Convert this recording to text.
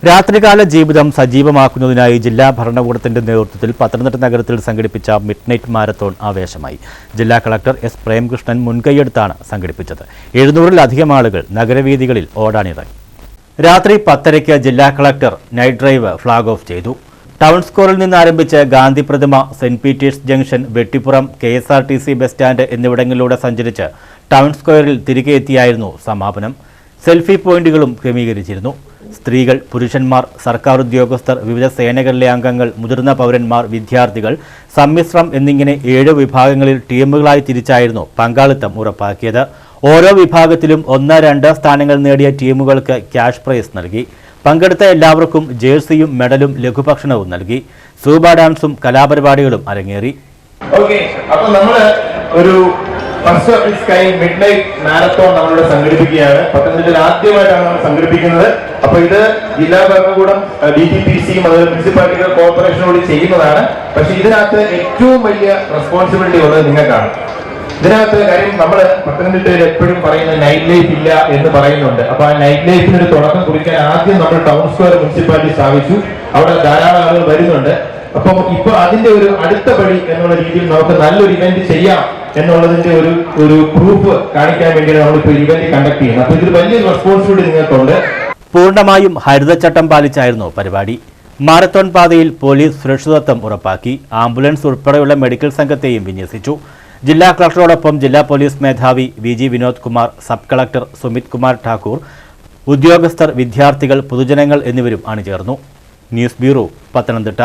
രാത്രികാല ജീവിതം സജീവമാക്കുന്നതിനായി ജില്ലാ ഭരണകൂടത്തിന്റെ നേതൃത്വത്തിൽ പത്തനംതിട്ട നഗരത്തിൽ സംഘടിപ്പിച്ച മിഡ്നൈറ്റ് മാരത്തോൺ ആവേശമായി. ജില്ലാ കളക്ടർ എസ് പ്രേംകൃഷ്ണൻ മുൻകൈയെടുത്താണ് സംഘടിപ്പിച്ചത്. 700-ലധികം ആളുകൾ നഗരവീഥികളിൽ ഓടാനിറങ്ങി. രാത്രി 10:30 ജില്ലാ collector night drive flag off ചെയ്തു. ടൗൺ സ്ക്വയറിൽ നിന്ന് ആരംഭിച്ച് ഗാന്ധി പ്രതിമ, saint Peter's junction, Vettippuram, KSRTC bus stand എന്നിവിടങ്ങളിലൂടെ സഞ്ചരിച്ച് ടൗൺ സ്ക്വയറിൽ തിരികെ എത്തിയായിരുന്നു സമാപനം. സെൽഫി പോയിന്റുകളും ക്രമീകരിച്ചിരുന്നു. സ്ത്രീകൾ, പുരുഷന്മാർ, സർക്കാർ ഉദ്യോഗസ്ഥർ, വിവിധ സേനകളിലെ അംഗങ്ങൾ, മുതിർന്ന പൗരന്മാർ, വിദ്യാർത്ഥികൾ, സമ്മിശ്രം എന്നിങ്ങനെ 7 വിഭാഗങ്ങളിൽ ടീമുകളായി തിരിച്ചായിരുന്നു പങ്കാളിത്തം ഉറപ്പാക്കിയത്. ഓരോ വിഭാഗത്തിലും 1-2 സ്ഥാനങ്ങൾ നേടിയ ടീമുകൾക്ക് ക്യാഷ് പ്രൈസ് നൽകി. പങ്കെടുത്ത എല്ലാവർക്കും ജേഴ്സിയും മെഡലും ലഘുഭക്ഷണവും നൽകി. സൂബ ഡാൻസും കലാപരിപാടികളും അരങ്ങേറി. First of its kind midnight marathon നമ്മളിവിടെ സംഘടിപ്പിക്കുകയാണ്. പത്തനംതിട്ടയിൽ ആദ്യമായിട്ടാണ് നമ്മൾ സംഘടിപ്പിക്കുന്നത്. അപ്പൊ ഇത് ജില്ലാ ഭരണകൂടം, DTPCയും അതുപോലെ മുനിസിപ്പാലിറ്റികൾ കോർപ്പറേഷനോട് ചെയ്യുന്നതാണ്. പക്ഷെ ഇതിനകത്ത് ഏറ്റവും വലിയ റെസ്പോൺസിബിലിറ്റി ഉള്ളത് നിങ്ങൾക്കാണ്. ഇതിനകത്ത് കാര്യം നമ്മൾ പത്തനംതിട്ടയിൽ എപ്പോഴും പറയുന്ന നൈറ്റ് ലൈഫ് ഇല്ല എന്ന് പറയുന്നുണ്ട്. അപ്പൊ ആ നൈറ്റ് ലൈഫിന് ഒരു തുടക്കം കുറിക്കാൻ ആദ്യം നമ്മൾ ടൗൺ സ്ക്വയർ മുനിസിപ്പാലിറ്റി സ്ഥാപിച്ചു. അവിടെ ധാരാളം ആളുകൾ വരുന്നുണ്ട്. അപ്പം ഇപ്പൊ അതിന്റെ ഒരു അടുത്ത പടി എന്നുള്ള രീതിയിൽ നമുക്ക് നല്ലൊരു ഇവന്റ് ചെയ്യാം എന്നുള്ളതിന്റെ ഒരു പ്രൂഫ് കാണിക്കാൻ വേണ്ടിയാണ് നമ്മളിപ്പോൾ ഇവന്റ് കണ്ടക്ട് ചെയ്യുന്നത്. അപ്പൊ ഇതിൽ വലിയൊരു റെസ്പോൺസിബിലിറ്റി നിങ്ങൾക്കുണ്ട്. പൂർണ്ണമായും ഹരിതചട്ടം പാലിച്ചായിരുന്നു പരിപാടി. മാരത്തോൺ പാതയിൽ പോലീസ് സുരക്ഷിതത്വം ഉറപ്പാക്കി. ആംബുലൻസ് ഉൾപ്പെടെയുള്ള മെഡിക്കൽ സംഘത്തെയും വിന്യസിച്ചു. ജില്ലാ കളക്ടറോടൊപ്പം ജില്ലാ പോലീസ് മേധാവി VG Vinod Kumar, sub collector Sumit Kumar Thakur, ഉദ്യോഗസ്ഥർ, വിദ്യാർത്ഥികൾ, പൊതുജനങ്ങൾ എന്നിവരും അണിചേർന്നു. News bureau, Pathanamthitta.